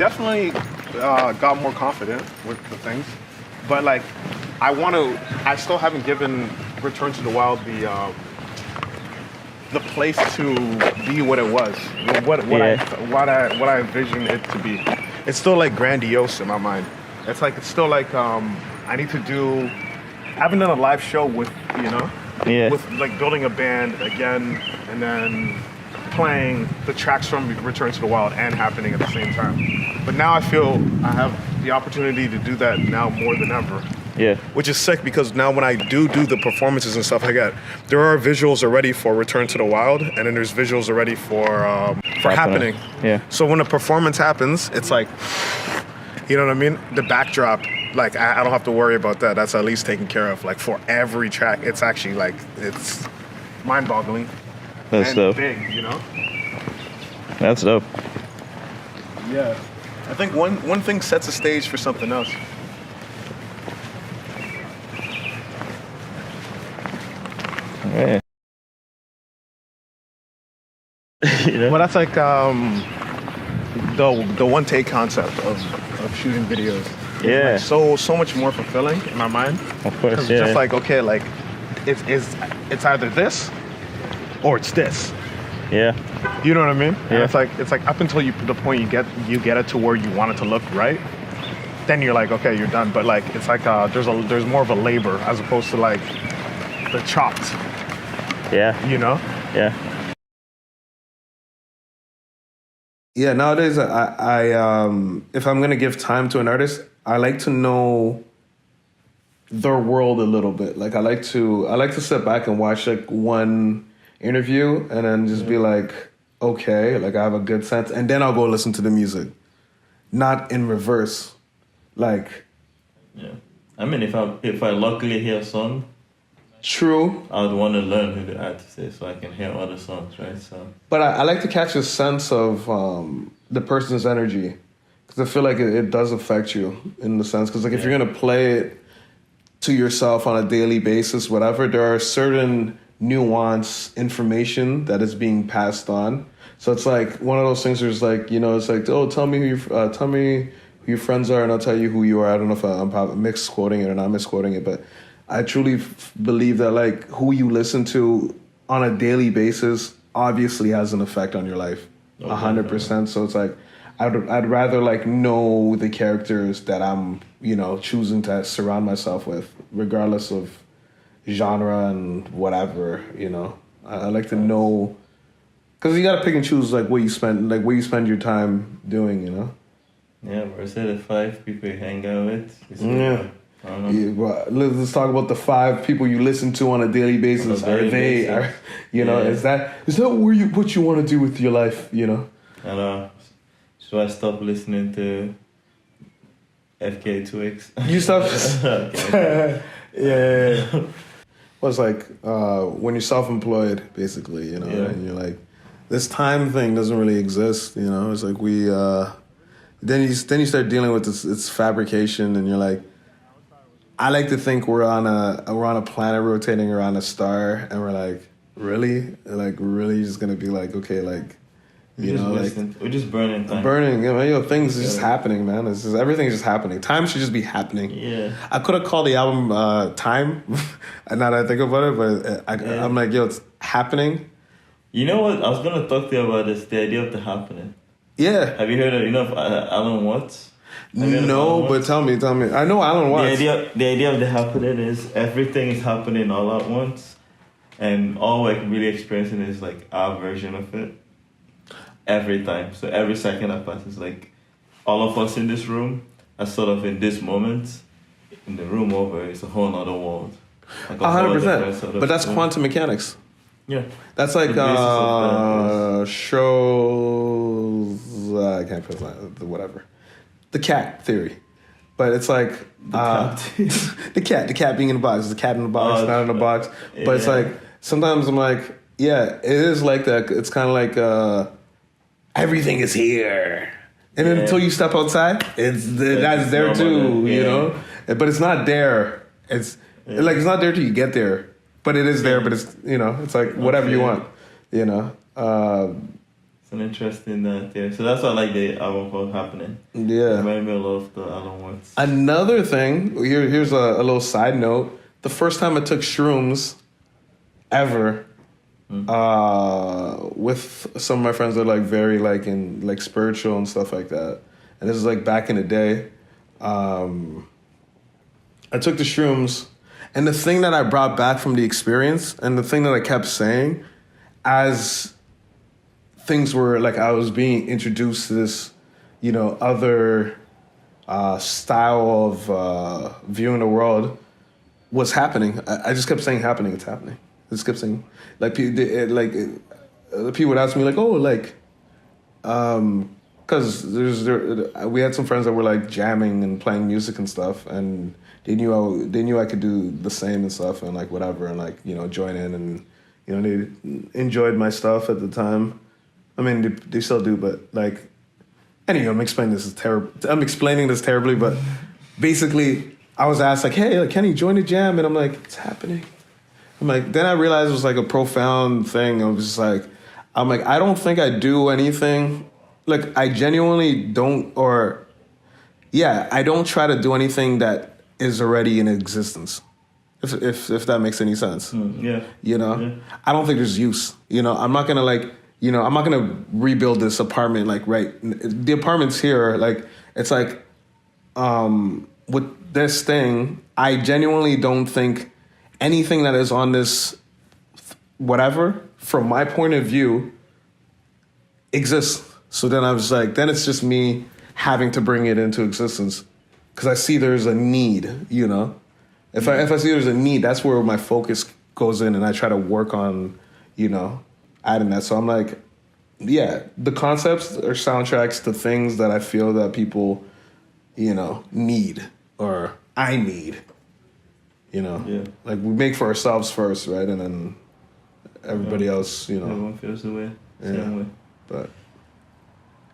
definitely got more confident with the things, but like I still haven't given Return to the Wild the place to be what it was, what I envisioned it to be. It's still like grandiose in my mind. It's still like I need to do. I haven't done a live show with with like building a band again and then playing the tracks from Return to the Wild and Happening at the same time. But now I feel I have the opportunity to do that now more than ever. Yeah. Which is sick because now when I do the performances and stuff like that, there are visuals already for Return to the Wild, and then there's visuals already for Happening. Yeah. So when a performance happens, it's like, you know what I mean? The backdrop, like I don't have to worry about that. That's at least taken care of. Like for every track, it's actually like it's mind-boggling. That's and dope. Big, you know. That's dope. Yeah. I think one thing sets a stage for something else. Yeah. You know? Well, that's like the one take concept of shooting videos. Yeah. Like so much more fulfilling in my mind. Of course. It's Yeah. just like okay, like it's either this or it's this. Yeah. You know what I mean? Yeah. And it's like up until the point you get it to where you want it to look right, then you're like okay, you're done. But like it's like there's more of a labor as opposed to like the chopped. Yeah. You know? Yeah. Yeah, nowadays I if I'm gonna give time to an artist, I like to know their world a little bit. Like I like to sit back and watch like one interview and then just be like, okay, like I have a good sense, and then I'll go listen to the music, not in reverse. Like, yeah, I mean, if I luckily hear a song, true, I would want to learn who the artist is so I can hear other songs, right? So, but I like to catch a sense of the person's energy, because I feel like it does affect you in the sense, because like if you're gonna play it to yourself on a daily basis, whatever, there are certain nuance information that is being passed on. So it's like one of those things where it's like, you know, it's like, oh, tell me who your friends are and I'll tell you who you are. I don't know if I'm misquoting it or not misquoting it, but I truly believe that like who you listen to on a daily basis obviously has an effect on your life, 100%. So it's like I'd rather like know the characters that I'm, you know, choosing to surround myself with, regardless of genre and whatever, you know. I like to know, because you gotta pick and choose like what you spend your time doing, you know. Yeah, but I said the 5 people you hang out with. Yeah. I don't know. Yeah, but let's talk about the 5 people you listen to on a daily basis. You know, is that what you want to do with your life, you know? I know. So I stopped listening to FK Twix. You stopped? Okay. Yeah. Well, it's like when you're self-employed, basically, you know, and you're like, this time thing doesn't really exist, you know? It's like then you start dealing with it's fabrication, and you're like, I like to think we're on a planet rotating around a star, and we're like, really? Like, really just gonna be like, okay, like, you know, like we're just burning time. Burning, you know, things are just happening, man. It's just everything's just happening. Time should just be happening. Yeah. I could have called the album Time, now that I think about it, but I'm like, yo, it's happening. You know what? I was gonna talk to you about this. The idea of the happening. Yeah. Have you heard of Alan Watts? No, but tell me. I know Alan Watts. The idea of the happening is everything is happening all at once, and all we're really experiencing is like our version of it every time. So every second that passes, like all of us in this room are sort of in this moment. In the room over, it's a whole other world. Like 100%. But that's quantum mechanics. Yeah. That's like shows. I can't put whatever. The cat theory, but it's like the cat being in the box. The cat in the box, not in the box. But it's like sometimes I'm like, yeah, it is like that. It's kind of like everything is here, and then until you step outside, that's there too, you know. But it's not there. It's like it's not there till you get there. But it is there. But it's, you know, it's like whatever you want, you know. So an interesting thing. So that's why I like the album called Happening. Yeah. It reminded me a lot of the other ones. Another thing, here's a little side note. The first time I took shrooms ever, with some of my friends that are like very like in like spiritual and stuff like that. And this is like back in the day. I took the shrooms, and the thing that I brought back from the experience, and the thing that I kept saying, as things were like I was being introduced to this, other style of viewing the world was happening. I just kept saying happening. It's happening. I just kept saying like people would ask me like, oh, like, because we had some friends that were like jamming and playing music and stuff, and they knew I could do the same and stuff and like whatever and like join in, and they enjoyed my stuff at the time. I mean they still do, but like anyway, I'm explaining this terribly, but basically I was asked like, hey, like, can you join the jam? And I'm like, it's happening. I'm like, then I realized it was like a profound thing. I was just like, I don't think I do anything. Like I genuinely don't, I don't try to do anything that is already in existence. If that makes any sense. Yeah. Yeah. I don't think there's use. I'm not gonna I'm not gonna rebuild this apartment like right. The apartment's here. Like it's like, with this thing, I genuinely don't think anything that is on this whatever, from my point of view, exists. So then I was like, then it's just me having to bring it into existence because I see there's a need, If I see there's a need, that's where my focus goes in, and I try to work on, adding that. So I'm like, yeah, the concepts or soundtracks to things that I feel that people, need or I need, Yeah. Like we make for ourselves first, right? And then everybody else, Everyone feels the way, yeah. same way. But